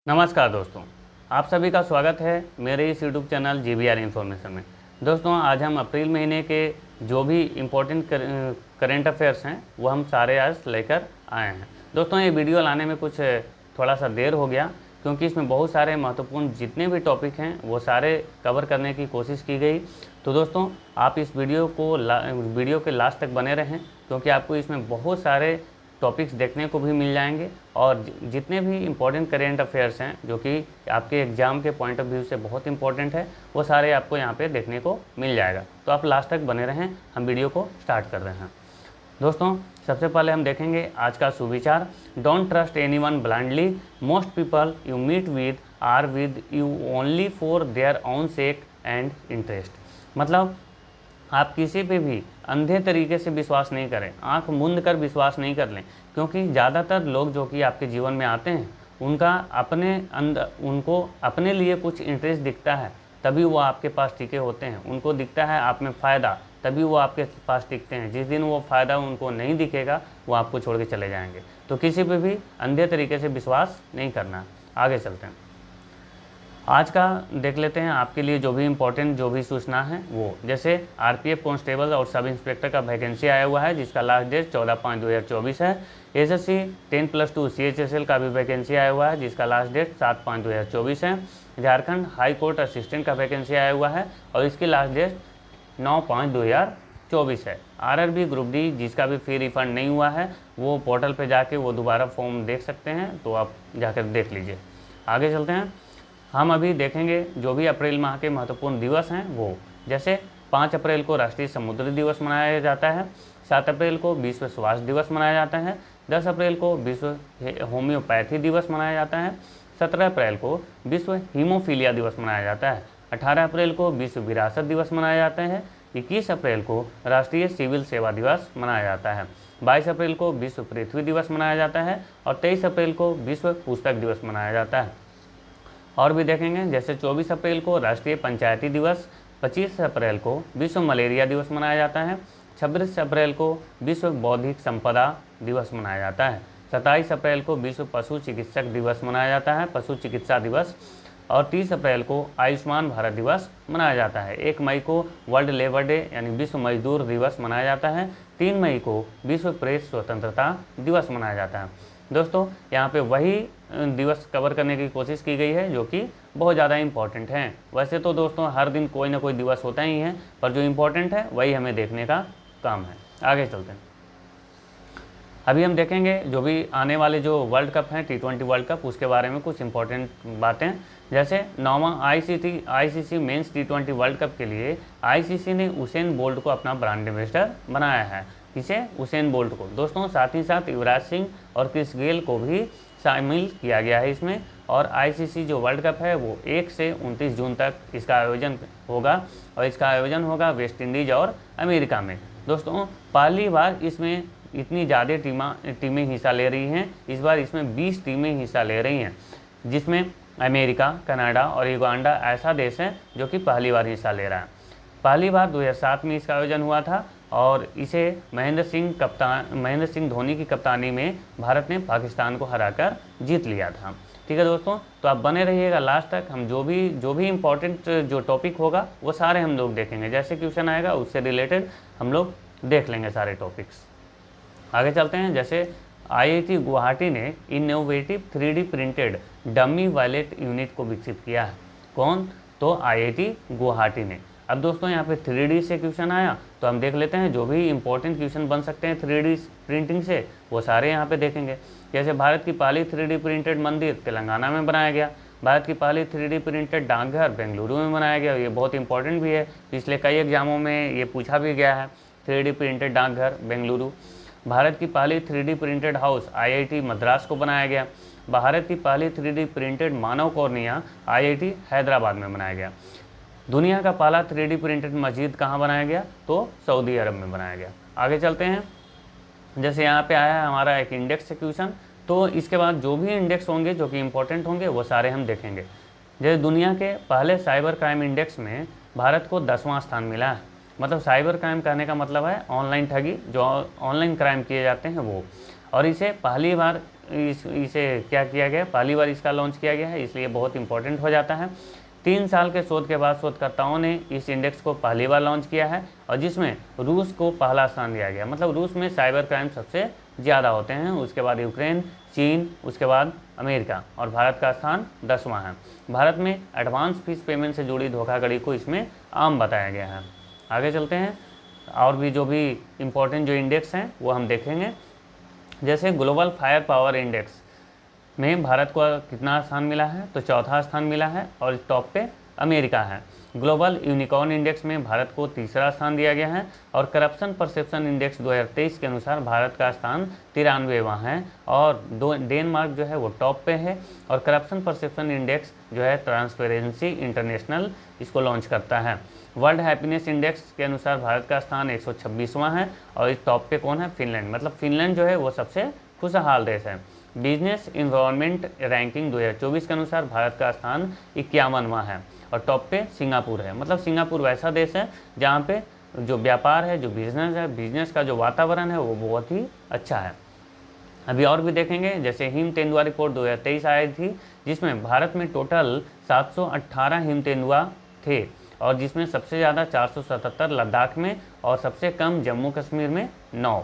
नमस्कार दोस्तों, आप सभी का स्वागत है मेरे इस यूट्यूब चैनल GBR इन्फॉर्मेशन में। दोस्तों, आज हम अप्रैल महीने के जो भी इम्पोर्टेंट करेंट अफेयर्स हैं वो हम सारे आज लेकर आए हैं। दोस्तों, ये वीडियो लाने में कुछ थोड़ा सा देर हो गया क्योंकि इसमें बहुत सारे महत्वपूर्ण जितने भी टॉपिक हैं वो सारे कवर करने की कोशिश की गई। तो दोस्तों, आप इस वीडियो के लास्ट तक बने रहें क्योंकि आपको इसमें बहुत सारे टॉपिक्स देखने को भी मिल जाएंगे और जितने भी इम्पोर्टेंट करेंट अफेयर्स हैं जो कि आपके एग्ज़ाम के पॉइंट ऑफ व्यू से बहुत इंपॉर्टेंट है वो सारे आपको यहाँ पे देखने को मिल जाएगा। तो आप लास्ट तक बने रहें, हम वीडियो को स्टार्ट कर रहे हैं। दोस्तों, सबसे पहले हम देखेंगे आज का सुविचार, don't trust anyone blindly, most people you meet with are with you only for their own sake and interest. मतलब आप किसी पे भी अंधे तरीके से विश्वास नहीं करें, आंख मूंद कर विश्वास नहीं कर लें, क्योंकि ज़्यादातर लोग जो कि आपके जीवन में आते हैं उनको अपने लिए कुछ इंटरेस्ट दिखता है तभी वो आपके पास टिके होते हैं। उनको दिखता है आप में फ़ायदा तभी वो आपके पास टिकते हैं। जिस दिन वो फ़ायदा उनको नहीं दिखेगा वो आपको छोड़ के चले जाएंगे। तो किसी पे भी अंधे तरीके से विश्वास नहीं करना। आगे चलते हैं, आज का देख लेते हैं आपके लिए जो भी इम्पोर्टेंट जो भी सूचना है वो। जैसे RPF कांस्टेबल और सब इंस्पेक्टर का वैकेंसी आया हुआ है जिसका लास्ट डेट 14/5/2024 है। SSC 10+2 CHSL का भी वैकेंसी आया हुआ है जिसका लास्ट डेट 7/5/2024 है। झारखंड हाई कोर्ट असिस्टेंट का वैकेंसी आया हुआ है और इसकी लास्ट डेट 9/5/2024 है। RRB ग्रुप D जिसका भी फी रिफंड नहीं हुआ है वो पोर्टल पर जाके वो दोबारा फॉर्म देख सकते हैं, तो आप जाकर देख लीजिए। आगे चलते हैं, हम अभी देखेंगे जो भी अप्रैल माह के महत्वपूर्ण दिवस हैं वो। जैसे 5 अप्रैल को राष्ट्रीय समुद्री दिवस मनाया जाता है, 7 अप्रैल को विश्व स्वास्थ्य दिवस मनाया जाता है, 10 अप्रैल को विश्व होम्योपैथी दिवस मनाया जाता है, 17 अप्रैल को विश्व हीमोफीलिया दिवस मनाया जाता है, 18 अप्रैल को विश्व विरासत दिवस मनाया जाता है, 21 अप्रैल को राष्ट्रीय सिविल सेवा दिवस मनाया जाता है, 22 अप्रैल को विश्व पृथ्वी दिवस मनाया जाता है और 23 अप्रैल को विश्व पुस्तक दिवस मनाया जाता है। और भी देखेंगे, जैसे 24 अप्रैल को राष्ट्रीय पंचायती दिवस, 25 अप्रैल को विश्व मलेरिया दिवस मनाया जाता है, 26 अप्रैल को विश्व बौद्धिक संपदा दिवस मनाया जाता है, 27 अप्रैल को विश्व पशु चिकित्सक दिवस मनाया जाता है, पशु चिकित्सा दिवस, और 30 अप्रैल को आयुष्मान भारत दिवस मनाया जाता है। 1 मई को वर्ल्ड लेबर डे यानी विश्व मजदूर दिवस मनाया जाता है, 3 मई को विश्व प्रेस स्वतंत्रता दिवस मनाया जाता है। दोस्तों, यहाँ पे वही दिवस कवर करने की कोशिश की गई है जो कि बहुत ज़्यादा इम्पॉर्टेंट हैं। वैसे तो दोस्तों हर दिन कोई ना कोई दिवस होता ही है, पर जो इम्पोर्टेंट है वही हमें देखने का काम है। आगे चलते हैं, अभी हम देखेंगे जो भी आने वाले जो वर्ल्ड कप हैं T20 वर्ल्ड कप उसके बारे में कुछ इंपॉर्टेंट बातें। जैसे 9वां ICC men's T20 world cup के लिए ICC ने उसेन बोल्ट को अपना ब्रांड एम्बेसडर बनाया है। किसे? उसेन बोल्ट को। दोस्तों, साथ ही साथ युवराज सिंह और क्रिस गेल को भी शामिल किया गया है इसमें। और ICC जो वर्ल्ड कप है वो 1 से 29 जून तक इसका आयोजन होगा और इसका आयोजन होगा वेस्ट इंडीज़ और अमेरिका में। दोस्तों, पहली बार इसमें इतनी ज़्यादा टीमें हिस्सा ले रही हैं। इस बार इसमें 20 टीमें हिस्सा ले रही हैं, जिसमें अमेरिका, कनाडा और युगांडा ऐसा देश है जो कि पहली बार हिस्सा ले रहा है। पहली बार 2007 में इसका आयोजन हुआ था और इसे महेंद्र सिंह धोनी की कप्तानी में भारत ने पाकिस्तान को हराकर जीत लिया था। ठीक है दोस्तों, तो आप बने रहिएगा लास्ट तक। हम जो भी इम्पोर्टेंट जो टॉपिक होगा वो सारे हम लोग देखेंगे। जैसे क्वेश्चन आएगा उससे रिलेटेड हम लोग देख लेंगे सारे टॉपिक्स। आगे चलते हैं, जैसे IIT गुवाहाटी ने innovative 3D printed dummy wallet unit को विकसित किया है। कौन? तो IIT गुवाहाटी ने। अब दोस्तों यहाँ पे 3D से क्वेश्चन आया तो हम देख लेते हैं जो भी इंपॉर्टेंट क्वेश्चन बन सकते हैं 3D प्रिंटिंग से वो सारे यहाँ पे देखेंगे। जैसे भारत की पहली 3D प्रिंटेड मंदिर तेलंगाना में बनाया गया, भारत की पहली 3D प्रिंटेड डाकघर बेंगलुरु में बनाया गया। ये बहुत इंपॉर्टेंट भी है, पिछले कई एग्जामों में ये पूछा भी गया है। 3D प्रिंटेड डाकघर बेंगलुरु। भारत की पहली 3D printed house IIT Madras को बनाया गया। भारत की पहली 3D प्रिंटेड मानव कॉर्निया IIT हैदराबाद में बनाया गया। दुनिया का पहला 3D प्रिंटेड मस्जिद कहाँ बनाया गया? तो सऊदी अरब में बनाया गया। आगे चलते हैं, जैसे यहाँ पे आया है हमारा एक इंडेक्स से क्वेश्चन, तो इसके बाद जो भी इंडेक्स होंगे जो कि इंपॉर्टेंट होंगे वो सारे हम देखेंगे। जैसे दुनिया के पहले साइबर क्राइम इंडेक्स में भारत को 10वां स्थान मिला है। मतलब साइबर क्राइम कहने का मतलब है ऑनलाइन ठगी, जो ऑनलाइन क्राइम किए जाते हैं वो। और इसे पहली बार इसे क्या किया गया, पहली बार इसका लॉन्च किया गया है, इसलिए बहुत इंपॉर्टेंट हो जाता है। 3 साल के शोध के बाद शोधकर्ताओं ने इस इंडेक्स को पहली बार लॉन्च किया है और जिसमें रूस को पहला स्थान दिया गया। मतलब रूस में साइबर क्राइम सबसे ज़्यादा होते हैं, उसके बाद यूक्रेन, चीन, उसके बाद अमेरिका, और भारत का स्थान 10वां है। भारत में एडवांस फीस पेमेंट से जुड़ी धोखाधड़ी को इसमें आम बताया गया है। आगे चलते हैं, और भी जो भी इम्पोर्टेंट जो इंडेक्स हैं वो हम देखेंगे। जैसे ग्लोबल फायर पावर इंडेक्स में भारत को कितना स्थान मिला है, तो 4था स्थान मिला है और टॉप पे अमेरिका है। ग्लोबल यूनिकॉर्न इंडेक्स में भारत को 3रा स्थान दिया गया है और करप्शन परसेप्शन इंडेक्स 2023 के अनुसार भारत का स्थान 93वां है और डेनमार्क जो है वो टॉप पे है। और करप्शन परसेप्शन इंडेक्स जो है ट्रांसपेरेंसी इंटरनेशनल इसको लॉन्च करता है। वर्ल्ड हैप्पीनेस इंडेक्स के अनुसार भारत का स्थान 126वां है और इस टॉप पे कौन है, फिनलैंड। मतलब फिनलैंड जो है वो सबसे खुशहाल देश है। बिजनेस इन्वायरमेंट रैंकिंग 2024 के अनुसार भारत का स्थान 51वां है और टॉप पे सिंगापुर है। मतलब सिंगापुर वैसा देश है जहाँ पे जो व्यापार है, जो बिजनेस है, बिजनेस का जो वातावरण है वो बहुत ही अच्छा है। अभी और भी देखेंगे, जैसे हिम तेंदुआ रिपोर्ट 2023 आई थी जिसमें भारत में टोटल 718 हिम तेंदुआ थे और जिसमें सबसे ज़्यादा 477 लद्दाख में और सबसे कम जम्मू कश्मीर में 9।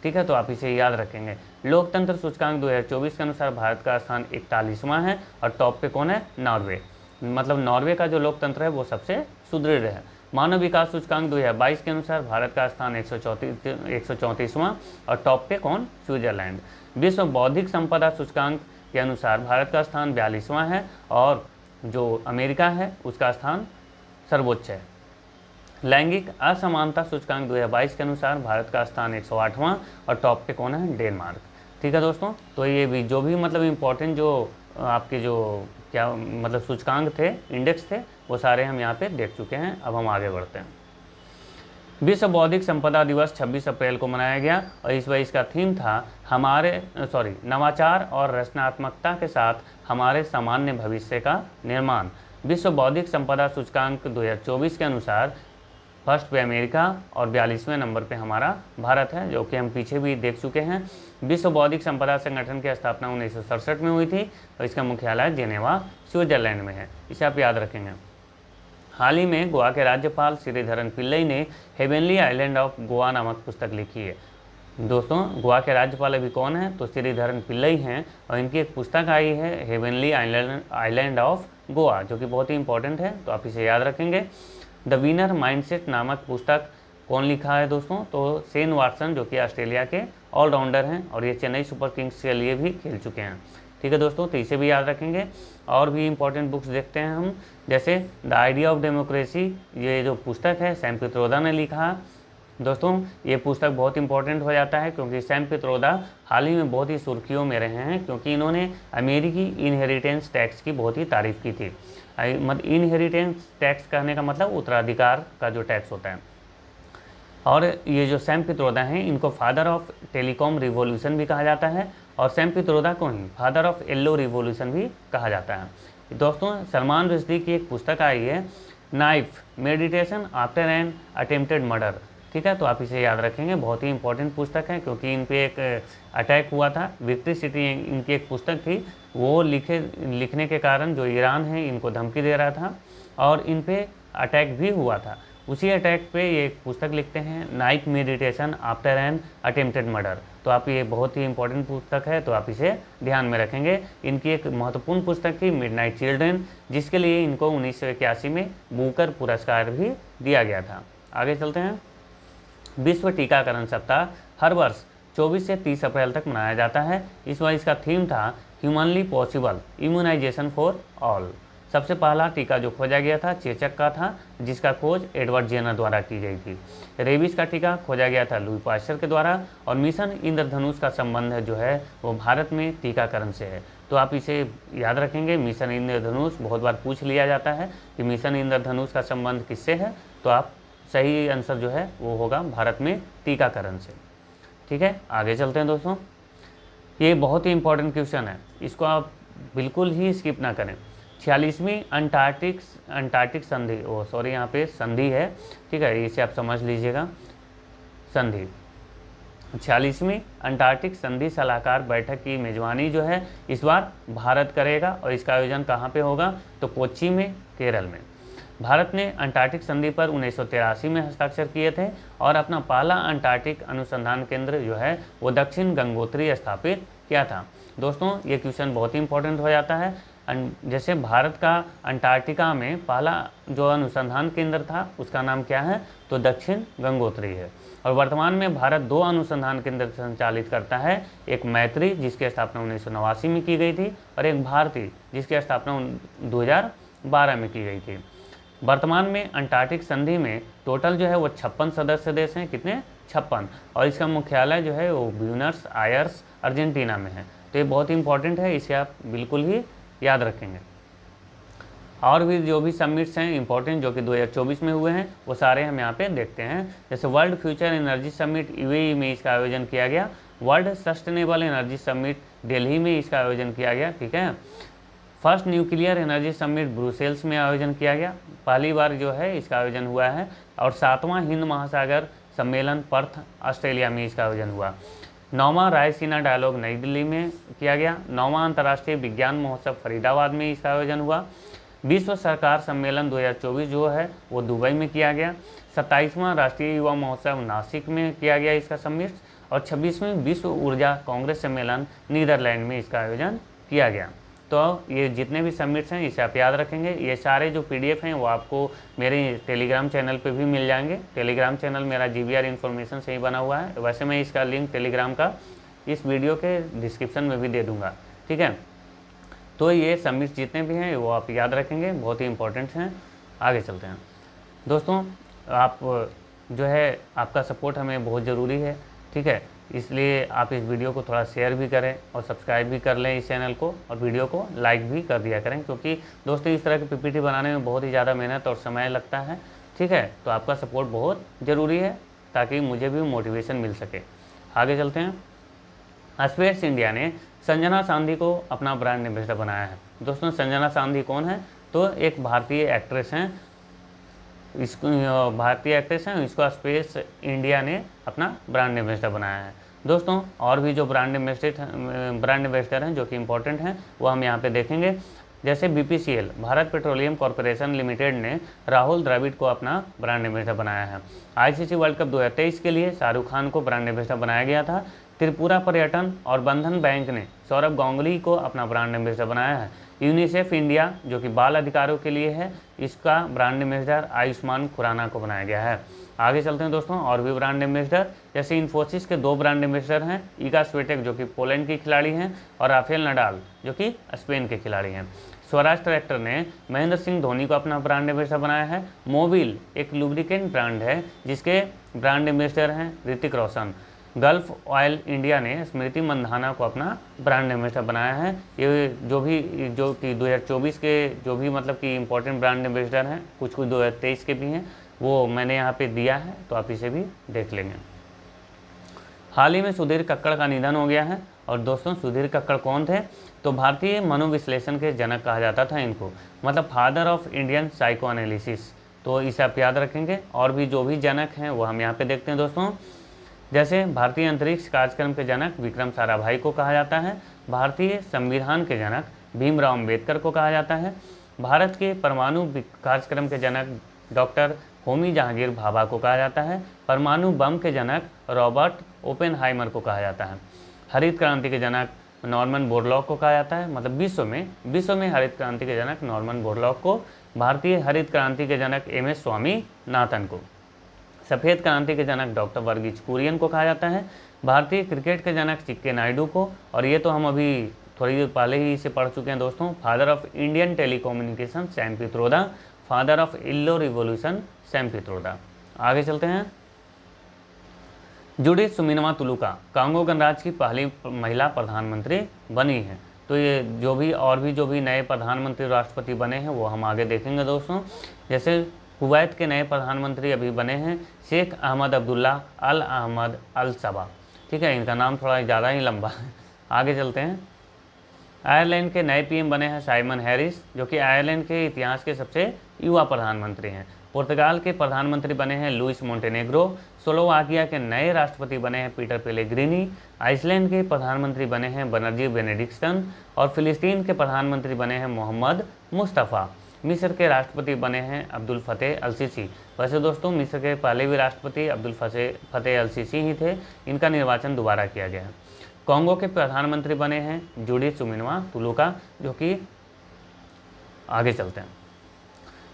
ठीक है, तो आप इसे याद रखेंगे। लोकतंत्र सूचकांक 2024 के अनुसार भारत का स्थान 41वां है और टॉप पे कौन है, नॉर्वे। मतलब नॉर्वे का जो लोकतंत्र है वो सबसे सुदृढ़ है। मानव विकास सूचकांक 2022 के अनुसार भारत का स्थान 134वां और टॉप पे कौन, स्विट्जरलैंड। विश्व बौद्धिक संपदा सूचकांक के अनुसार भारत का स्थान 42वां है और जो अमेरिका है उसका स्थान सर्वोच्च है। लैंगिक असमानता सूचकांक 2022 के अनुसार भारत का स्थान 108वां और टॉप पे कौन है, डेनमार्क। ठीक है दोस्तों, तो ये भी जो भी मतलब इम्पोर्टेंट जो आपके जो क्या मतलब सूचकांक थे, इंडेक्स थे, वो सारे हम यहाँ पे देख चुके हैं। अब हम आगे बढ़ते हैं। विश्व बौद्धिक संपदा दिवस 26 अप्रैल को मनाया गया और इस बार इसका थीम था नवाचार और रचनात्मकता के साथ हमारे सामान्य भविष्य का निर्माण। विश्व बौद्धिक संपदा सूचकांक 2024 के अनुसार फर्स्ट पे अमेरिका और 42वें नंबर पे हमारा भारत है, जो कि हम पीछे भी देख चुके हैं। विश्व बौद्धिक संपदा संगठन की स्थापना 1967 में हुई थी और इसका मुख्यालय जेनेवा स्विट्जरलैंड में है। इसे आप याद रखेंगे। हाल ही में गोवा के राज्यपाल श्रीधरन पिल्लई ने हेवनली आइलैंड ऑफ गोवा नामक पुस्तक लिखी है। दोस्तों, गोवा के राज्यपाल अभी कौन है, तो श्रीधरन पिल्लई हैं और इनकी एक पुस्तक आई है हेवनली आइलैंड ऑफ गोवा, जो कि बहुत ही इंपॉर्टेंट है, तो आप इसे याद रखेंगे। द विनर माइंडसेट नामक पुस्तक कौन लिखा है दोस्तों, तो शेन वाटसन, जो कि ऑस्ट्रेलिया के ऑलराउंडर हैं और ये चेन्नई सुपर किंग्स के लिए भी खेल चुके हैं। ठीक है दोस्तों, तो इसे भी याद रखेंगे। और भी इंपॉर्टेंट बुक्स देखते हैं हम, जैसे द आइडिया ऑफ डेमोक्रेसी, ये जो पुस्तक है सैम पित्रोदा ने लिखा। दोस्तों, ये पुस्तक बहुत इंपॉर्टेंट हो जाता है क्योंकि सैम पित्रोदा हाल ही में बहुत ही सुर्खियों में रहे हैं क्योंकि इन्होंने अमेरिकी इनहेरिटेंस टैक्स की बहुत ही तारीफ की थी। मतलब इनहेरिटेंस टैक्स कहने का मतलब उत्तराधिकार का जो टैक्स होता है। और ये जो सैम पित्रोदा हैं इनको फादर ऑफ टेलीकॉम रिवॉल्यूशन भी कहा जाता है और सैम पित्रोदा को ही फादर ऑफ येलो रिवॉल्यूशन भी कहा जाता है। दोस्तों, सलमान रुश्दी की एक पुस्तक आई है knife meditation after an attempted murder. ठीक है, तो आप इसे याद रखेंगे, बहुत ही इंपॉर्टेंट पुस्तक है क्योंकि इन पे एक अटैक हुआ था। विक्ट्री सिटी इनकी एक पुस्तक थी, वो लिखने के कारण जो ईरान है इनको धमकी दे रहा था और इन पे अटैक भी हुआ था। उसी अटैक पे ये एक पुस्तक लिखते हैं night meditation after an attempted murder. तो आप ये बहुत ही इंपॉर्टेंट पुस्तक है, तो आप इसे ध्यान में रखेंगे। इनकी एक महत्वपूर्ण पुस्तक थी मिडनाइट चिल्ड्रन, जिसके लिए इनको 1981 में बुकर पुरस्कार भी दिया गया था। आगे चलते हैं। विश्व टीकाकरण सप्ताह हर वर्ष 24 से 30 अप्रैल तक मनाया जाता है। इस बार इसका थीम था humanly possible immunisation for all. सबसे पहला टीका जो खोजा गया था चेचक का था, जिसका खोज एडवर्ड जेनर द्वारा की गई थी। रेबीज का टीका खोजा गया था लुई पास्चर के द्वारा और मिशन इंद्रधनुष का संबंध जो है वो भारत में टीकाकरण से है। तो आप इसे याद रखेंगे, मिशन इंद्रधनुष बहुत बार पूछ लिया जाता है कि मिशन इंद्रधनुष का संबंध किससे है, तो आप सही आंसर जो है वो होगा भारत में टीकाकरण से। ठीक है, आगे चलते हैं दोस्तों। ये बहुत ही इंपॉर्टेंट क्वेश्चन है, इसको आप बिल्कुल ही स्किप ना करें। 46वीं अंटार्कटिक संधि, यहाँ पे संधि है, ठीक है, इसे आप समझ लीजिएगा। संधि 46वीं अंटार्कटिक संधि सलाहकार बैठक की मेजबानी जो है इस बार भारत करेगा और इसका आयोजन कहाँ पे होगा, तो कोच्चि में, केरल में। भारत ने अंटार्कटिक संधि पर 1983 में हस्ताक्षर किए थे और अपना पहला अंटार्कटिक अनुसंधान केंद्र जो है वो दक्षिण गंगोत्री स्थापित किया था। दोस्तों ये क्वेश्चन बहुत ही इंपॉर्टेंट हो जाता है। जैसे भारत का अंटार्कटिका में पहला जो अनुसंधान केंद्र था उसका नाम क्या है, तो दक्षिण गंगोत्री है। और वर्तमान में भारत 2 अनुसंधान केंद्र संचालित करता है, एक मैत्री जिसकी स्थापना 1989 में की गई थी और एक भारती जिसकी स्थापना 2012 में की गई थी। वर्तमान में अंटार्कटिक संधि में टोटल जो है वो 56 सदस्य देश हैं, कितने, 56, और इसका मुख्यालय जो है वो ब्यूनस आयर्स अर्जेंटीना में है। तो ये बहुत ही इंपॉर्टेंट है, इसे आप बिल्कुल ही याद रखेंगे। और भी जो भी समिट्स हैं इंपॉर्टेंट जो कि 2024 में हुए हैं वो सारे हम यहाँ पे देखते हैं। जैसे world future energy summit UAE में इसका आयोजन किया गया, world sustainable energy summit Delhi में इसका आयोजन किया गया, ठीक है। First nuclear energy summit Brussels में आयोजन किया गया, पहली बार जो है इसका आयोजन हुआ है। और 7वां हिंद महासागर सम्मेलन पर्थ ऑस्ट्रेलिया में इसका आयोजन हुआ। 9वां रायसीना डायलॉग नई दिल्ली में किया गया। 9वां अंतर्राष्ट्रीय विज्ञान महोत्सव फरीदाबाद में इसका आयोजन हुआ। विश्व सरकार सम्मेलन 2024 जो है वो दुबई में किया गया। 27वां राष्ट्रीय युवा महोत्सव नासिक में किया गया इसका समिट। और 26वीं विश्व ऊर्जा कांग्रेस सम्मेलन नीदरलैंड में इसका आयोजन किया गया। तो ये जितने भी समिट्स हैं इसे आप याद रखेंगे। ये सारे जो PDF हैं वो आपको मेरे टेलीग्राम चैनल पे भी मिल जाएंगे। टेलीग्राम चैनल मेरा GBR इन्फॉर्मेशन से ही बना हुआ है, वैसे मैं इसका लिंक टेलीग्राम का इस वीडियो के डिस्क्रिप्शन में भी दे दूँगा, ठीक है। तो ये समिट्स जितने भी हैं वो आप याद रखेंगे, बहुत ही इंपॉर्टेंट हैं। आगे चलते हैं दोस्तों, आप जो है आपका सपोर्ट हमें बहुत ज़रूरी है, ठीक है। इसलिए आप इस वीडियो को थोड़ा शेयर भी करें और सब्सक्राइब भी कर लें इस चैनल को, और वीडियो को लाइक भी कर दिया करें, क्योंकि दोस्तों इस तरह की PPT बनाने में बहुत ही ज़्यादा मेहनत और समय लगता है, ठीक है। तो आपका सपोर्ट बहुत ज़रूरी है ताकि मुझे भी मोटिवेशन मिल सके। आगे चलते हैं। स्पेस इंडिया ने संजना सांधी को अपना ब्रांड एम्बेसडर बनाया है। दोस्तों संजना सांधी कौन है, तो एक भारतीय एक्ट्रेस हैं, इसको भारतीय एक्ट्रेस हैं, इसको स्पेस इंडिया ने अपना ब्रांड एम्बेसडर बनाया है। दोस्तों और भी जो ब्रांड एम्बेसडर हैं जो कि इम्पोर्टेंट हैं वो हम यहाँ पे देखेंगे। जैसे BPCL Bharat petroleum corporation limited ने राहुल द्रविड़ को अपना ब्रांड एम्बेसडर बनाया है। ICC वर्ल्ड कप 2023 के लिए शाहरुख खान को ब्रांड एम्बेसडर बनाया गया था। त्रिपुरा पर्यटन और बंधन बैंक ने सौरभ गांगुली को अपना ब्रांड एम्बेसडर बनाया है। यूनिसेफ इंडिया जो कि बाल अधिकारों के लिए है, इसका ब्रांड एम्बेसडर आयुष्मान खुराना को बनाया गया है। आगे चलते हैं दोस्तों, और भी ब्रांड एम्बेसडर, जैसे इन्फोसिस के 2 ब्रांड एम्बेसडर हैं, ईगा स्वीटेक जो कि पोलैंड की खिलाड़ी हैं और राफेल नडाल जो कि स्पेन के खिलाड़ी हैं। स्वराज ट्रैक्टर ने महेंद्र सिंह धोनी को अपना ब्रांड एम्बेसडर बनाया है। मोबिल एक लुब्रिकेंट ब्रांड है जिसके ब्रांड एम्बेसडर हैं Hrithik Roshan. Gulf oil India ने स्मृति मंधाना को अपना ब्रांड एम्बेसडर बनाया है। ये जो कि 2024 के जो भी मतलब कि इम्पोर्टेंट ब्रांड एम्बेसडर हैं, कुछ 2023 के भी हैं, वो मैंने यहाँ पे दिया है, तो आप इसे भी देख लेंगे। हाल ही में सुधीर कक्कड़ का निधन हो गया है। और दोस्तों सुधीर कक्कड़ कौन थे, तो भारतीय मनोविश्लेषण के जनक कहा जाता था इनको, मतलब father of Indian psycho analysis. तो इसे आप याद रखेंगे। और भी जो भी जनक हैं वो हम यहाँ पे देखते हैं दोस्तों। जैसे भारतीय अंतरिक्ष कार्यक्रम के जनक विक्रम साराभाई को कहा जाता है। भारतीय संविधान के जनक भीमराव अम्बेडकर को कहा जाता है। भारत के परमाणु कार्यक्रम के जनक डॉक्टर होमी जहांगीर भाभा को कहा जाता है। परमाणु बम के जनक रॉबर्ट ओपेनहाइमर को कहा जाता है। हरित क्रांति के जनक नॉर्मन बोरलॉग को कहा जाता है, मतलब विश्व में हरित क्रांति के जनक नॉर्मन बोरलॉग को। भारतीय हरित क्रांति के जनक MS स्वामीनाथन को। सफ़ेद क्रांति के जनक डॉक्टर वर्गीज कुरियन को कहा जाता है। भारतीय क्रिकेट के जनक चिक्के नायडू को, और ये तो हम अभी थोड़ी देर पहले ही इसे पढ़ चुके हैं दोस्तों। Father of Indian telecommunication Sam Pitroda. Father of इल्लो रिवोल्यूशन सैम पित्रोदा। आगे चलते हैं। जुडिथ सुमिनवा तुलुका कांगो गणराज्य की पहली महिला प्रधानमंत्री बनी है। तो ये जो भी नए प्रधानमंत्री राष्ट्रपति बने हैं वो हम आगे देखेंगे दोस्तों। जैसे कुवैत के नए प्रधानमंत्री अभी बने हैं शेख अहमद अब्दुल्ला अल अहमद अल सबा, ठीक है, इनका नाम थोड़ा ज़्यादा ही लंबा है। आगे चलते हैं। आयरलैंड के नए PM बने हैं साइमन हैरिस, जो कि आयरलैंड के इतिहास के सबसे युवा प्रधानमंत्री हैं। पुर्तगाल के प्रधानमंत्री बने हैं लुइस मोंटेनेग्रो। स्लोवाकिया के नए राष्ट्रपति बने हैं पीटर पेलेग्रिनी। आइसलैंड के प्रधानमंत्री बने हैं बनर्जी बेनेडिक्सन। और फिलिस्तीन के प्रधानमंत्री बने हैं मोहम्मद मुस्तफ़ा। मिस्र के राष्ट्रपति बने हैं अब्दुल फतेह अल सीसी। वैसे दोस्तों मिस्र के पहले भी राष्ट्रपति अब्दुल फतेह अल सीसी ही थे, इनका निर्वाचन दोबारा किया गया है। कॉन्गो के प्रधानमंत्री बने हैं जूडिथ सुमिनवा तुलुका, जो कि आगे चलते हैं।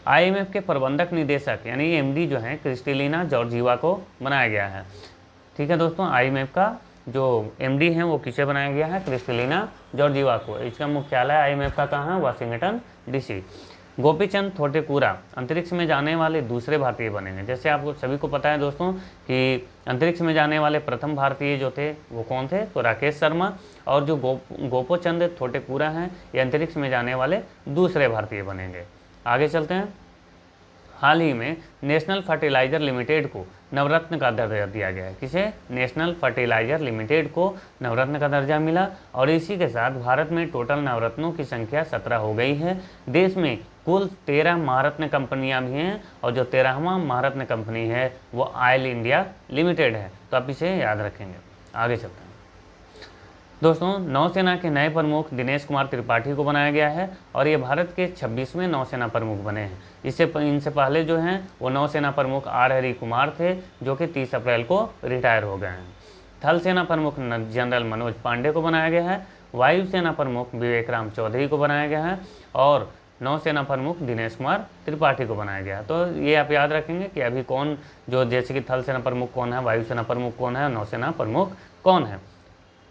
IMF के प्रबंधक निदेशक यानी MD जो हैं क्रिस्टेलिना जॉर्जीवा को बनाया गया है। ठीक है दोस्तों, IMF का जो MD हैं वो किसे बनाया गया है? क्रिस्टेलिना जॉर्जीवा को। इसका मुख्यालय IMF का कहाँ है? Washington DC। गोपीचंद थोटेकुरा अंतरिक्ष में जाने वाले दूसरे भारतीय बनेंगे। जैसे आपको सभी को पता है दोस्तों कि अंतरिक्ष में जाने वाले प्रथम भारतीय जो थे वो कौन थे? तो राकेश शर्मा। और जो गोपीचंद थोटेकुरा हैं ये अंतरिक्ष में जाने वाले दूसरे भारतीय बनेंगे। आगे चलते हैं। हाल ही में नेशनल फर्टिलाइजर लिमिटेड को नवरत्न का दर्जा दिया गया है। किसे? नेशनल फर्टिलाइजर लिमिटेड को नवरत्न का दर्जा मिला। और इसी के साथ भारत में टोटल नवरत्नों की संख्या 17 हो गई है। देश में कुल 13 महारत्न कंपनियां भी हैं और जो 13वां महारत्न कंपनी है वो ऑयल इंडिया लिमिटेड है। तो आप इसे याद रखेंगे। आगे चलते हैं दोस्तों। नौसेना के नए प्रमुख दिनेश कुमार त्रिपाठी को बनाया गया है और ये भारत के 26वें नौसेना प्रमुख बने हैं। इनसे पहले जो हैं वो नौसेना प्रमुख R हरि कुमार थे, जो कि 30 अप्रैल को रिटायर हो गए हैं। थल सेना प्रमुख जनरल मनोज पांडे को बनाया गया है। वायुसेना प्रमुख विवेक राम चौधरी को बनाया गया है और नौसेना प्रमुख दिनेश कुमार त्रिपाठी को बनाया गया। तो ये आप याद रखेंगे कि अभी कौन, जो जैसे कि थल सेना प्रमुख कौन है, वायुसेना प्रमुख कौन है, नौसेना प्रमुख कौन है।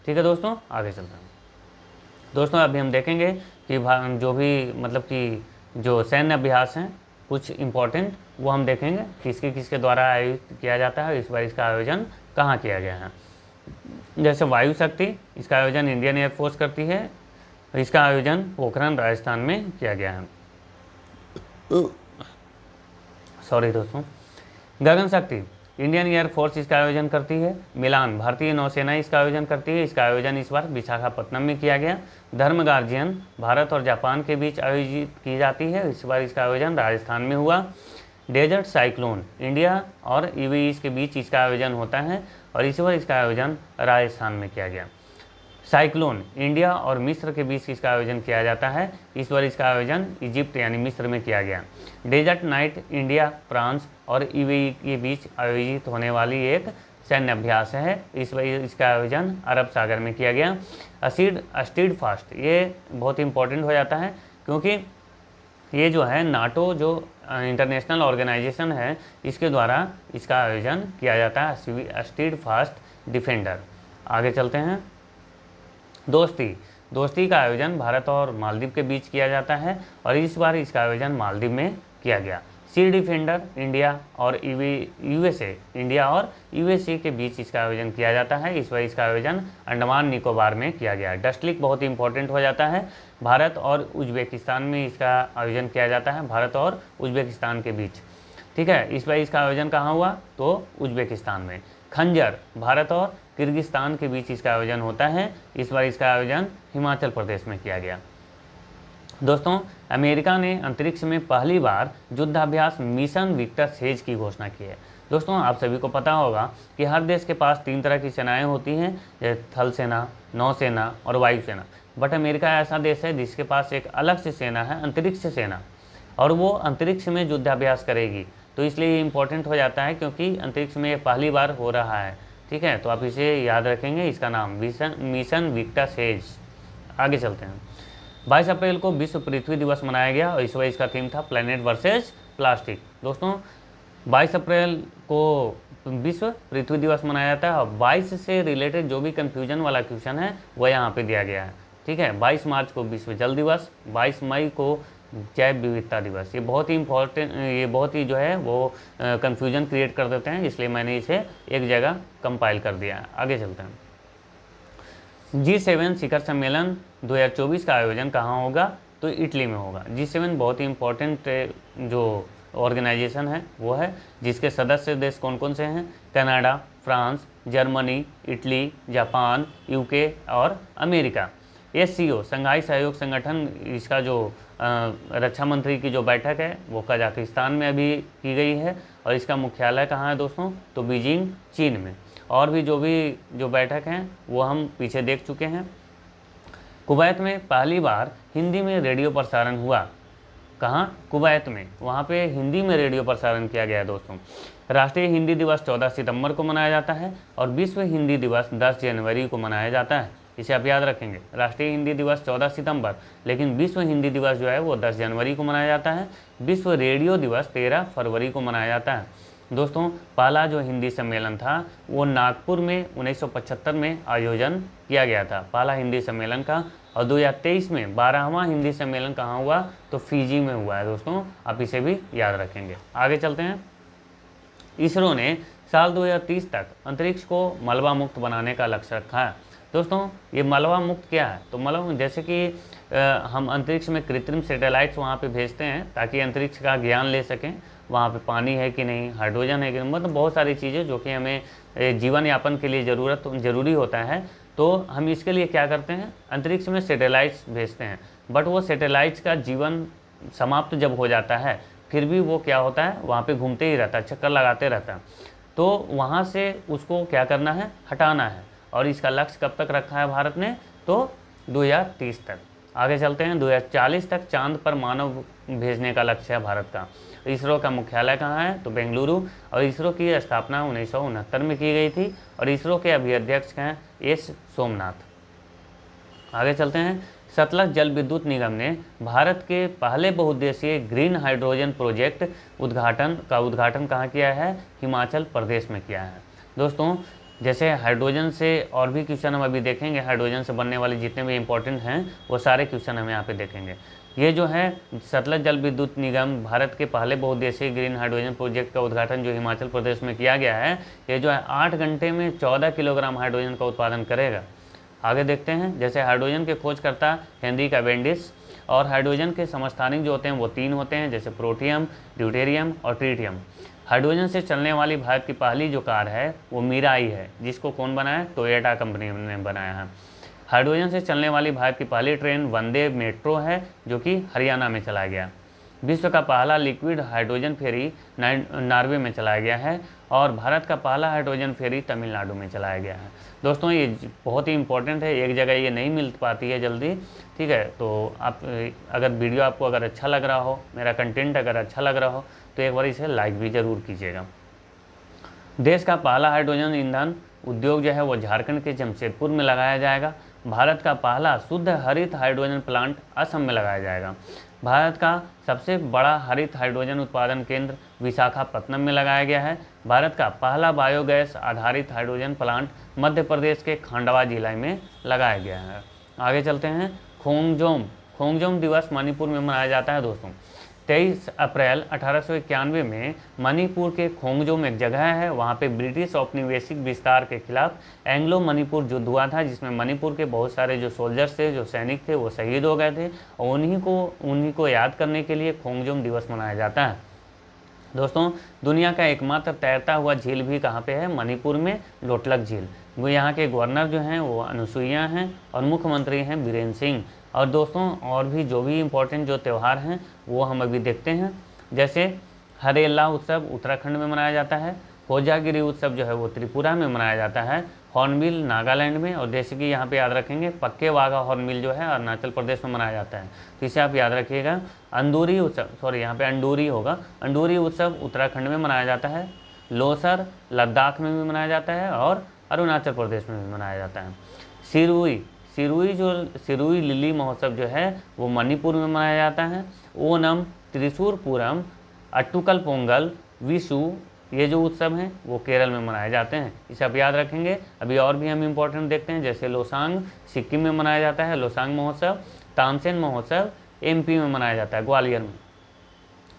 ठीक है दोस्तों, आगे चलते हैं। दोस्तों अभी हम देखेंगे कि जो भी मतलब कि जो सैन्य अभ्यास हैं कुछ इम्पोर्टेंट वो हम देखेंगे किसके द्वारा आयोजित किया जाता है, इस बार इसका आयोजन कहाँ किया गया है। जैसे वायु शक्ति, इसका आयोजन इंडियन एयरफोर्स करती है। इसका आयोजन पोखरण राजस्थान में किया गया है। सॉरी दोस्तों। गगन शक्ति इंडियन एयरफोर्स इसका आयोजन करती है। मिलान भारतीय नौसेना इसका आयोजन करती है। इसका आयोजन इस बार विशाखापट्टनम में किया गया। धर्म गार्जियन भारत और जापान के बीच आयोजित की जाती है। इस बार इसका आयोजन राजस्थान में हुआ। डेजर्ट साइक्लोन इंडिया और UAE के बीच इसका आयोजन होता है और इस बार इसका आयोजन राजस्थान में किया गया। साइक्लोन इंडिया और मिस्र के बीच इसका आयोजन किया जाता है। इस बार इसका आयोजन इजिप्ट यानी मिस्र में किया गया। डेजर्ट नाइट इंडिया, फ्रांस और UAE के बीच आयोजित होने वाली एक सैन्य अभ्यास है। इस बार इसका आयोजन अरब सागर में किया गया। स्टीड फास्ट ये बहुत इंपॉर्टेंट हो जाता है क्योंकि ये जो है नाटो जो इंटरनेशनल ऑर्गेनाइजेशन है इसके द्वारा इसका आयोजन किया जाता है। Stead fast defender. आगे चलते हैं। दोस्ती का आयोजन भारत और मालदीव के बीच किया जाता है और इस बार इसका आयोजन मालदीव में किया गया। सी डिफेंडर इंडिया और USA इंडिया और USA के बीच इसका आयोजन किया जाता है। इस बार इसका आयोजन अंडमान निकोबार में किया गया। डस्टलिक बहुत इंपॉर्टेंट हो जाता है। भारत और उज्बेकिस्तान में इसका आयोजन किया जाता है, भारत और उज्बेकिस्तान के बीच। ठीक है, इस बार इसका आयोजन कहाँ हुआ? तो उज्बेकिस्तान में। खंजर भारत और किर्गिस्तान के बीच इसका आयोजन होता है। इस बार इसका आयोजन हिमाचल प्रदेश में किया गया। दोस्तों अमेरिका ने अंतरिक्ष में पहली बार युद्धाभ्यास मिशन विक्टर सेज की घोषणा की है। दोस्तों आप सभी को पता होगा कि हर देश के पास 3 तरह की सेनाएं होती हैं, जैसे थल सेना, नौसेना और वायुसेना। बट अमेरिका ऐसा देश है जिसके पास एक अलग से सेना है, अंतरिक्ष सेना, और वो अंतरिक्ष में युद्धाभ्यास करेगी। तो इसलिए ये इंपॉर्टेंट हो जाता है क्योंकि अंतरिक्ष में ये पहली बार हो रहा है। ठीक है, तो आप इसे याद रखेंगे, इसका नाम मिशन विक्टर सेज। आगे चलते हैं। 22 अप्रैल को विश्व पृथ्वी दिवस मनाया गया और इस बार इसका थीम था प्लैनेट वर्सेस प्लास्टिक। दोस्तों 22 अप्रैल को विश्व पृथ्वी दिवस मनाया जाता है और 22 से रिलेटेड जो भी कंफ्यूजन वाला क्वेश्चन है वो यहाँ पे दिया गया है। ठीक है, 22 मार्च को विश्व जल दिवस, 22 मई को जैव विविधता दिवस। ये बहुत ही इंपॉर्टेंट, ये बहुत ही जो है वो कंफ्यूजन क्रिएट कर देते हैं, इसलिए मैंने इसे एक जगह कंपाइल कर दिया है। आगे चलते हैं। G7 शिखर सम्मेलन 2024 का आयोजन कहाँ होगा? तो इटली में होगा। G7 बहुत ही इंपॉर्टेंट जो ऑर्गेनाइजेशन है वो है, जिसके सदस्य देश कौन कौन से हैं? Canada, France, Germany, Italy, Japan, UK और अमेरिका। SCO संघाई सहयोग संगठन, इसका जो रक्षा मंत्री की जो बैठक है वो कजाकिस्तान में अभी की गई है और इसका मुख्यालय कहाँ है दोस्तों, तो बीजिंग चीन में। और भी जो बैठक हैं वो हम पीछे देख चुके हैं। कुवैत में पहली बार हिंदी में रेडियो प्रसारण हुआ, कहाँ, कुवैत में, वहाँ पे हिंदी में रेडियो प्रसारण किया गया है दोस्तों। राष्ट्रीय हिंदी दिवस 14 सितंबर को मनाया जाता है और विश्व हिंदी दिवस 10 जनवरी को मनाया जाता है। इसे आप याद रखेंगे, राष्ट्रीय हिंदी दिवस 14 सितंबर, लेकिन विश्व हिंदी दिवस जो है वो 10 जनवरी को मनाया जाता है। विश्व रेडियो दिवस 13 फरवरी को मनाया जाता है। दोस्तों पहला जो हिंदी सम्मेलन था वो नागपुर में 1975 में आयोजन किया गया था, पहला हिंदी सम्मेलन का। और 2023 में 12वां हिंदी सम्मेलन कहाँ हुआ, तो फिजी में हुआ है दोस्तों, आप इसे भी याद रखेंगे। आगे चलते हैं। इसरो ने साल 2030 तक अंतरिक्ष को मलबा मुक्त बनाने का लक्ष्य रखा है। दोस्तों ये मलबा मुक्त क्या है, तो मलबा जैसे कि हम अंतरिक्ष में कृत्रिम सैटेलाइट्स वहाँ पे भेजते हैं ताकि अंतरिक्ष का ज्ञान ले सकें, वहाँ पे पानी है कि नहीं, हाइड्रोजन है कि नहीं, मतलब बहुत सारी चीज़ें जो कि हमें जीवन यापन के लिए ज़रूरी होता है। तो हम इसके लिए क्या करते हैं, अंतरिक्ष में सैटेलाइट्स भेजते हैं, बट वो सैटेलाइट्स का जीवन समाप्त जब हो जाता है फिर भी वो क्या होता है, वहाँ पे घूमते ही रहता है, चक्कर लगाते रहता है। तो वहाँ से उसको क्या करना है, हटाना है। और इसका लक्ष्य कब तक रखा है भारत ने, तो 2030 तक। आगे चलते हैं। 2040 तक चांद पर मानव भेजने का लक्ष्य है भारत का। इसरो का मुख्यालय कहाँ है, तो बेंगलुरु। और इसरो की स्थापना 1969 में की गई थी और इसरो के अभी अध्यक्ष हैं एस सोमनाथ। आगे चलते हैं। सतलज जल विद्युत निगम ने भारत के पहले बहुउद्देशीय ग्रीन हाइड्रोजन प्रोजेक्ट उद्घाटन कहाँ किया है, हिमाचल प्रदेश में किया है। दोस्तों जैसे हाइड्रोजन से और भी क्वेश्चन हम अभी देखेंगे, हाइड्रोजन से बनने वाले जितने भी इंपॉर्टेंट हैं वो सारे क्वेश्चन हम यहाँ पे देखेंगे। ये जो है सतलज जल विद्युत निगम, भारत के पहले बहुउद्देशीय ग्रीन हाइड्रोजन प्रोजेक्ट का उद्घाटन जो हिमाचल प्रदेश में किया गया है, ये जो है 8 घंटे में 14 किलोग्राम हाइड्रोजन का उत्पादन करेगा। आगे देखते हैं। जैसे हाइड्रोजन के खोजकर्ता हेनरी कैवेंडिश, और हाइड्रोजन के समस्थानिक जो होते हैं वो 3 होते हैं, जैसे प्रोटियम, ड्यूटेरियम और ट्रीटियम। हाइड्रोजन से चलने वाली भारत की पहली जो कार है वो मीराई है, जिसको कौन बनाया, टोयोटा कंपनी ने बनाया है। हाइड्रोजन से चलने वाली भारत की पहली ट्रेन वंदे मेट्रो है, जो कि हरियाणा में चलाया गया। विश्व का पहला लिक्विड हाइड्रोजन फेरी नॉर्वे में चलाया गया है और भारत का पहला हाइड्रोजन फेरी तमिलनाडु में चलाया गया है। दोस्तों ये बहुत ही इंपॉर्टेंट है, एक जगह ये नहीं मिल पाती है जल्दी, ठीक है। तो आप अगर वीडियो आपको अगर अच्छा लग रहा हो, मेरा कंटेंट अगर अच्छा लग रहा हो, तो एक बार इसे लाइक भी ज़रूर कीजिएगा। देश का पहला हाइड्रोजन ईंधन उद्योग जो है वो झारखंड के जमशेदपुर में लगाया जाएगा। भारत का पहला शुद्ध हरित हाइड्रोजन प्लांट असम में लगाया जाएगा। भारत का सबसे बड़ा हरित हाइड्रोजन उत्पादन केंद्र विशाखापत्तनम में लगाया गया है। भारत का पहला बायोगैस आधारित हाइड्रोजन प्लांट मध्य प्रदेश के खंडवा जिला में लगाया गया है। आगे चलते हैं। खोंगजोम दिवस मणिपुर में मनाया जाता है दोस्तों। 23 अप्रैल 1891 में मणिपुर के खोंगजोम एक जगह है, वहाँ पे ब्रिटिश औपनिवेशिक विस्तार के खिलाफ एंग्लो मणिपुर युद्ध हुआ था, जिसमें मणिपुर के बहुत सारे जो सोल्जर्स थे, जो सैनिक थे, वो शहीद हो गए थे और उन्हीं को याद करने के लिए खोंगजोम दिवस मनाया जाता है। दोस्तों दुनिया का एकमात्र तैरता हुआ झील भी कहाँ पे है, मणिपुर में, लोटलक झील। वो यहाँ के गवर्नर जो हैं वो अनुसुईया हैं और मुख्यमंत्री हैं बीरेन्द्र सिंह। और दोस्तों और भी जो भी इम्पोर्टेंट जो त्यौहार हैं वो हम अभी देखते हैं। जैसे हरेला उत्सव उत्तराखंड में मनाया जाता है। कोजागिरी उत्सव जो है वो त्रिपुरा में मनाया जाता है। हॉर्नबिल नागालैंड में, और जैसे कि यहाँ पे याद रखेंगे पक्के वाघा हॉर्नबिल जो है अरुणाचल प्रदेश में मनाया जाता है, तो इसे आप याद रखिएगा। अंडूरी उत्सव, सॉरी यहाँ पे अंडूरी होगा, अंडूरी उत्सव उत्तराखंड में मनाया जाता है। लोसर लद्दाख में भी मनाया जाता है और अरुणाचल प्रदेश में भी मनाया जाता है। सिरुई लिली महोत्सव जो है वो मणिपुर में मनाया जाता है। ओनम, त्रिशूर पूरम, अट्टुकल पोंगल, विशु, ये जो उत्सव हैं वो केरल में मनाए जाते हैं, इसे आप याद रखेंगे। अभी और भी हम इम्पोर्टेंट देखते हैं। जैसे लोसांग सिक्किम में मनाया जाता है लोसांग महोत्सव। तानसेन महोत्सव MP में मनाया जाता है, ग्वालियर में।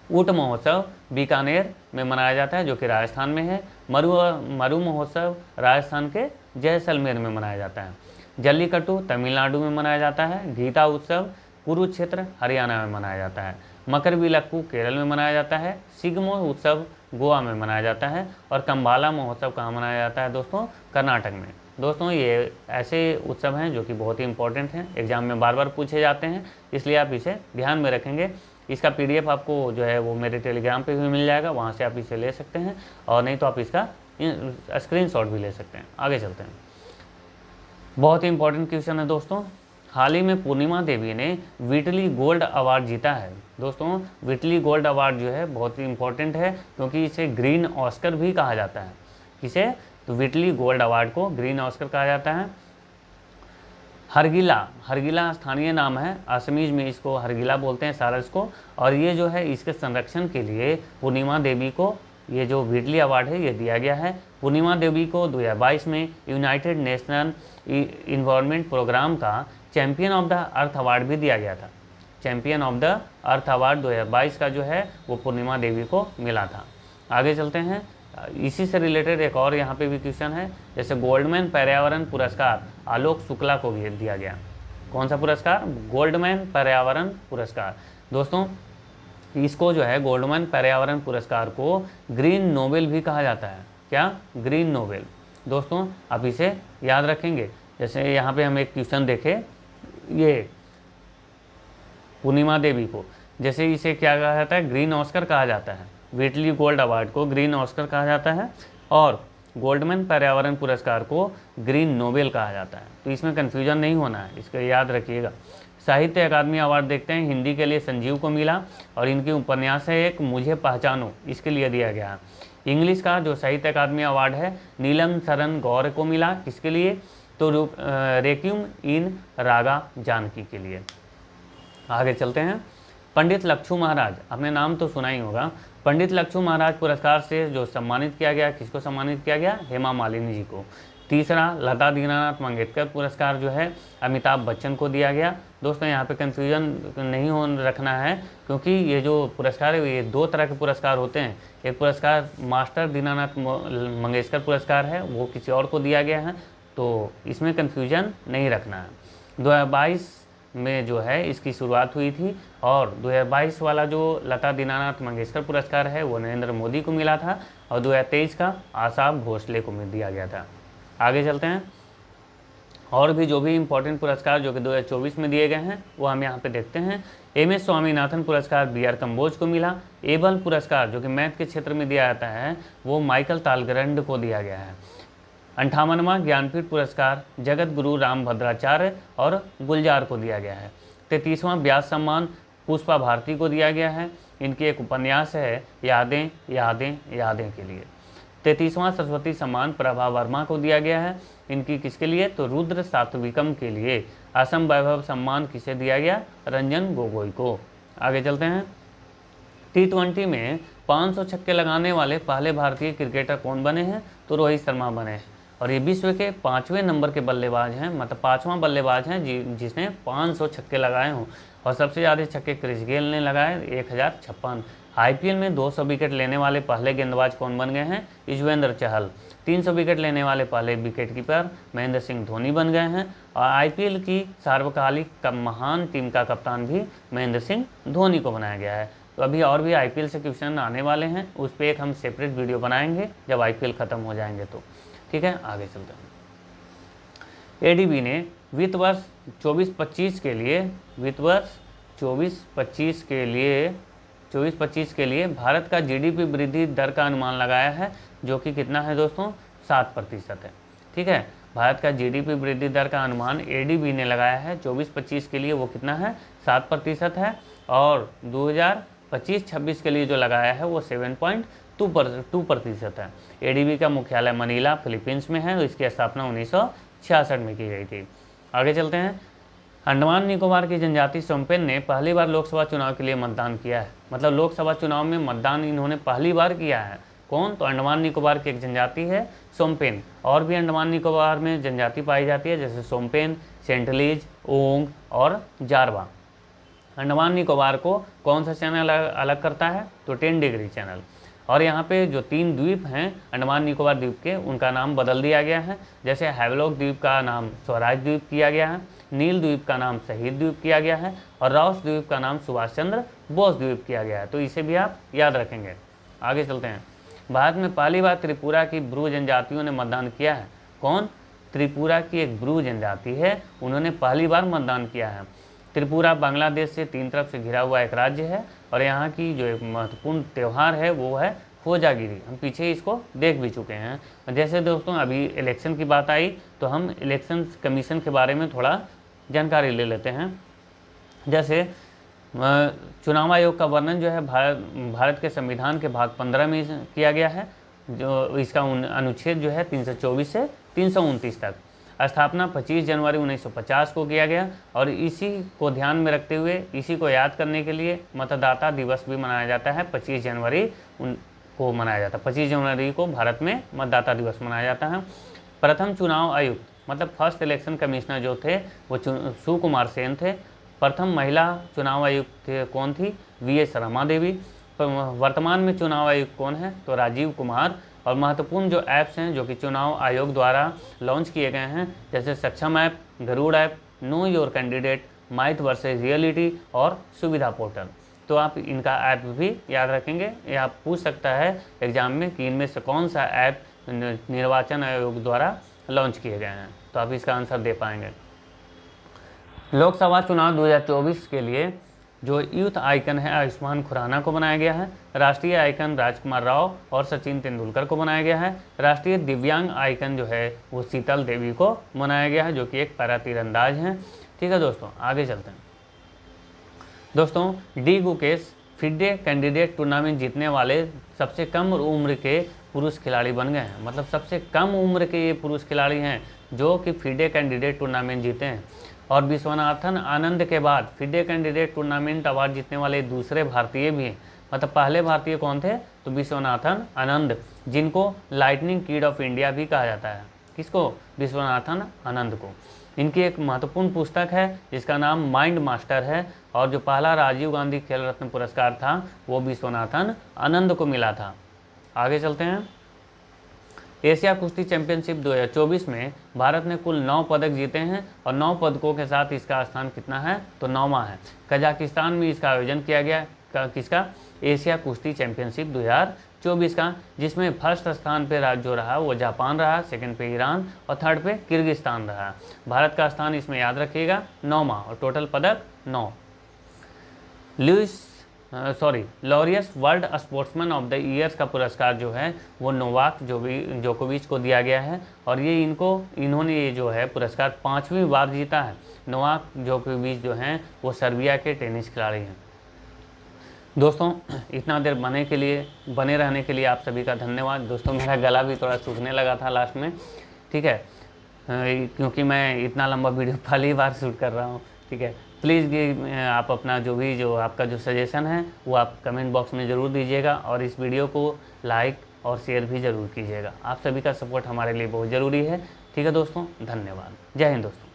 ऊँट महोत्सव बीकानेर में मनाया जाता है, जो कि राजस्थान में है। मरु महोत्सव राजस्थान के जैसलमेर में मनाया जाता है। जल्लीकट्टू तमिलनाडु में मनाया जाता है। गीता उत्सव कुरुक्षेत्र हरियाणा में मनाया जाता है। मकरविलक्कू केरल में मनाया जाता है। सिगमो उत्सव गोवा में मनाया जाता है। और कंबाला महोत्सव कहाँ मनाया जाता है दोस्तों, कर्नाटक में। दोस्तों ये ऐसे उत्सव हैं जो कि बहुत ही इंपॉर्टेंट हैं, एग्जाम में बार बार पूछे जाते हैं, इसलिए आप इसे ध्यान में रखेंगे। इसका PDF आपको जो है वो मेरे टेलीग्राम पे भी मिल जाएगा, वहाँ से आप इसे ले सकते हैं, और नहीं तो आप इसका स्क्रीनशॉट भी ले सकते हैं। आगे चलते हैं। बहुत ही इंपॉर्टेंट क्वेश्चन है दोस्तों। हाल ही में पूर्णिमा देवी ने व्हिटली गोल्ड अवार्ड जीता है। दोस्तों व्हिटली गोल्ड अवार्ड जो है बहुत ही इंपॉर्टेंट है, क्योंकि इसे ग्रीन ऑस्कर भी कहा जाता है। किसे? तो व्हिटली गोल्ड अवार्ड को ग्रीन ऑस्कर कहा जाता है। हरगिला स्थानीय नाम है, असमीज में इसको हरगिला बोलते हैं सारस को, और ये जो है इसके संरक्षण के लिए पूर्णिमा देवी को ये जो व्हिटली अवार्ड है ये दिया गया है। पूर्णिमा देवी को 2022 में यूनाइटेड नेशनल इन्वायरमेंट प्रोग्राम का champion of the earth award भी दिया गया था। Champion of the earth award 2022 का जो है वो पूर्णिमा देवी को मिला था। आगे चलते हैं। इसी से रिलेटेड एक और यहाँ पे भी क्वेश्चन है, जैसे गोल्डमैन पर्यावरण पुरस्कार आलोक शुक्ला को भी दिया गया। कौन सा पुरस्कार? गोल्डमैन पर्यावरण पुरस्कार। दोस्तों इसको जो है गोल्डमैन पर्यावरण पुरस्कार को ग्रीन नोबेल भी कहा जाता है। क्या? Green Nobel. दोस्तों आप इसे याद रखेंगे। जैसे यहाँ पे हम एक क्वेश्चन देखें, ये पूर्णिमा देवी को जैसे इसे क्या कहा जाता है? ग्रीन ऑस्कर कहा जाता है। व्हिटली गोल्ड अवार्ड को ग्रीन ऑस्कर कहा जाता है, और गोल्डमैन पर्यावरण पुरस्कार को ग्रीन नोबेल कहा जाता है। तो इसमें कन्फ्यूजन नहीं होना है, इसको याद रखिएगा। साहित्य अकादमी अवार्ड देखते हैं। हिंदी के लिए संजीव को मिला, और इनकी उपन्यास है एक मुझे पहचानो, इसके लिए दिया गया है। इंग्लिश का जो साहित्य अकादमी अवार्ड है नीलम शरण गौर को मिला, किसके लिए? तो रेक्यूम इन रागा जानकी के लिए। आगे चलते हैं। पंडित लक्ष्मू महाराज, आपने नाम तो सुना ही होगा। पंडित लक्ष्मू महाराज पुरस्कार से जो सम्मानित किया गया, किसको सम्मानित किया गया? हेमा मालिनी जी को। तीसरा लता दीनानाथ मंगेशकर पुरस्कार जो है अमिताभ बच्चन को दिया गया। दोस्तों यहाँ पे कंफ्यूजन नहीं हो रखना है, क्योंकि ये जो पुरस्कार है ये दो तरह के पुरस्कार होते हैं। एक पुरस्कार मास्टर दीनानाथ मंगेशकर पुरस्कार है, वो किसी और को दिया गया है, तो इसमें कंफ्यूजन नहीं रखना है। 2022 में जो है इसकी शुरुआत हुई थी, और 2022 वाला जो लता दीनानाथ मंगेशकर पुरस्कार है वो नरेंद्र मोदी को मिला था, और 2023 का आशा भोसले को दिया गया था। आगे चलते हैं। और भी जो भी इम्पोर्टेंट पुरस्कार जो कि 2024 में दिए गए हैं वो हम यहाँ पे देखते हैं। MS स्वामीनाथन पुरस्कार BR कम्बोज को मिला। एबल पुरस्कार जो कि मैथ के क्षेत्र में दिया जाता है वो माइकल तालग्रंड को दिया गया है। 58वां ज्ञानपीठ पुरस्कार जगत गुरु रामभद्राचार्य और गुलजार को दिया गया है। 33वां व्यास सम्मान पुष्पा भारती को दिया गया है। इनकी एक उपन्यास है यादें यादें यादें के लिए। 33वां सरस्वती सम्मान प्रभा वर्मा को दिया गया है। इनकी किसके लिए? तो रुद्र सात्विकम के लिए। असम वैभव सम्मान किसे दिया गया? रंजन गोगोई को। आगे चलते हैं। T20 में 500 छक्के लगाने वाले पहले भारतीय क्रिकेटर कौन बने हैं? तो रोहित शर्मा बने हैं, और ये विश्व के 5वें नंबर के बल्लेबाज हैं, मतलब 5वां बल्लेबाज हैं जिसने 500 छक्के लगाए हों। और सबसे ज़्यादा छक्के क्रिस गेल ने लगाए 1056। IPL में 200 विकेट लेने वाले पहले गेंदबाज कौन बन गए हैं? युजवेंद्र चहल। 300 विकेट लेने वाले पहले विकेट कीपर महेंद्र सिंह धोनी बन गए हैं, और IPL की सार्वकालिक महान टीम का कप्तान भी महेंद्र सिंह धोनी को बनाया गया है। तो अभी और भी IPL से क्वेश्चन आने वाले हैं, उस पर एक हम सेपरेट वीडियो बनाएंगे जब IPL ख़त्म हो जाएंगे तो। ठीक है, आगे चलते हैं। ADB ने वित्त वर्ष 24-25 के लिए वित्त वर्ष 24-25 के लिए भारत का GDP वृद्धि दर का अनुमान लगाया है, जो कि कितना है दोस्तों? 7% है। ठीक है, भारत का GDP वृद्धि दर का अनुमान ADB ने लगाया है 24-25 के लिए, वो कितना है? 7% है, और 2025-26 के लिए जो लगाया है वो 7.2% है। ADB का मुख्यालय मनीला फिलीपींस में है, इसकी स्थापना 1966 में की गई थी। आगे चलते हैं। अंडमान निकोबार की जनजाति सोमपेन ने पहली बार लोकसभा चुनाव के लिए मतदान किया है, मतलब लोकसभा चुनाव में मतदान इन्होंने पहली बार किया है। कौन? तो अंडमान निकोबार की एक जनजाति है सोमपेन। और भी अंडमान निकोबार में जनजाति पाई जाती है, जैसे सोमपेन, सेंटलीज, ओंग और जारवा। अंडमान निकोबार को कौन सा चैनल अलग करता है? तो 10 डिग्री चैनल। और यहाँ पे जो 3 द्वीप हैं अंडमान निकोबार द्वीप के, उनका नाम बदल दिया गया है। जैसे हैवलॉक द्वीप का नाम स्वराज द्वीप किया गया है, नील द्वीप का नाम शहीद द्वीप किया गया है, और राउस द्वीप का नाम सुभाष चंद्र बोस द्वीप किया गया है। तो इसे भी आप याद रखेंगे। आगे चलते हैं। भारत में पहली बार त्रिपुरा की ब्रू जनजातियों ने मतदान किया है। कौन? त्रिपुरा की एक ब्रू जनजाति है, उन्होंने पहली बार मतदान किया है। त्रिपुरा बांग्लादेश से 3 तरफ से घिरा हुआ एक राज्य है और यहाँ की जो एक महत्वपूर्ण त्यौहार है वो है खोजागिरी। हम पीछे इसको देख भी चुके हैं। जैसे दोस्तों अभी इलेक्शन की बात आई तो हम इलेक्शन कमीशन के बारे में थोड़ा जानकारी ले लेते हैं। जैसे चुनाव आयोग का वर्णन जो है भारत के संविधान के भाग 15 में किया गया है, जो इसका अनुच्छेद जो है 324 से 329 तक। स्थापना 25 जनवरी 1950 को किया गया और इसी को ध्यान में रखते हुए इसी को याद करने के लिए मतदाता दिवस भी मनाया जाता है। 25 जनवरी को मनाया जाता है। 25 जनवरी को भारत में मतदाता दिवस मनाया जाता है। प्रथम चुनाव आयुक्त मतलब फर्स्ट इलेक्शन कमिश्नर जो थे वो सुकुमार सेन थे। प्रथम महिला चुनाव आयुक्त कौन थी? वीएस रमा देवी। वर्तमान में चुनाव आयुक्त कौन है? तो राजीव कुमार। और महत्वपूर्ण जो ऐप्स हैं जो कि चुनाव आयोग द्वारा लॉन्च किए गए हैं, जैसे Saksham app, Garuda app, know your candidate, myth versus reality और सुविधा पोर्टल। तो आप इनका ऐप भी याद रखेंगे। या आप पूछ सकता है एग्जाम में कि इनमें से कौन सा ऐप निर्वाचन आयोग द्वारा लॉन्च किए गए हैं, तो आप इसका आंसर दे पाएंगे। लोकसभा चुनाव 2024 के लिए जो यूथ आइकन है आयुष्मान खुराना को बनाया गया है। राष्ट्रीय आइकन राजकुमार राव और सचिन तेंदुलकर को बनाया गया है। राष्ट्रीय दिव्यांग आइकन जो है वो शीतल देवी को बनाया गया है, जो कि एक पैरा तीरंदाज हैं। ठीक है दोस्तों, आगे चलते हैं। दोस्तों D Gukesh FIDE candidate tournament जीतने वाले सबसे कम उम्र के पुरुष खिलाड़ी बन गए हैं। मतलब सबसे कम उम्र के ये पुरुष खिलाड़ी हैं जो कि फिडे कैंडिडेट टूर्नामेंट जीते हैं। और विश्वनाथन आनंद के बाद फिडे कैंडिडेट टूर्नामेंट अवार्ड जीतने वाले दूसरे भारतीय भी हैं। मतलब पहले भारतीय कौन थे? तो विश्वनाथन आनंद, जिनको लाइटनिंग किड ऑफ इंडिया भी कहा जाता है। किसको? विश्वनाथन आनंद को। इनकी एक महत्वपूर्ण पुस्तक है जिसका नाम माइंड मास्टर है। और जो पहला राजीव गांधी खेल रत्न पुरस्कार था वो विश्वनाथन आनंद को मिला था। आगे चलते हैं। एशिया कुश्ती चैंपियनशिप 2024 में भारत ने कुल 9 पदक जीते हैं और 9 पदकों के साथ इसका स्थान कितना है? तो 9वां है। कजाकिस्तान में इसका आयोजन किया गया किसका? एशिया कुश्ती चैंपियनशिप 2024 का, जिसमें फर्स्ट स्थान पे जो रहा वो जापान रहा, सेकंड पे ईरान और थर्ड पे किर्गिस्तान रहा। भारत का स्थान इसमें याद रखिएगा 9वां और टोटल पदक 9। Laureus world sportsman of the year का पुरस्कार जो है वो नोवाक जोकोविच को दिया गया है। और ये इन्होंने ये जो है पुरस्कार 5वीं बार जीता है। नोवाक जोकोविच जो हैं वो सर्बिया के टेनिस खिलाड़ी हैं। दोस्तों इतना देर बने रहने के लिए आप सभी का धन्यवाद। दोस्तों मेरा गला भी थोड़ा सूखने लगा था लास्ट में, ठीक है, क्योंकि मैं इतना लंबा वीडियो पहली बार शूट कर रहा हूँ। ठीक है, प्लीज़ आप अपना जो आपका जो सजेशन है वो आप कमेंट बॉक्स में ज़रूर दीजिएगा और इस वीडियो को लाइक और शेयर भी ज़रूर कीजिएगा। आप सभी का सपोर्ट हमारे लिए बहुत ज़रूरी है। ठीक है दोस्तों, धन्यवाद। जय हिंद दोस्तों।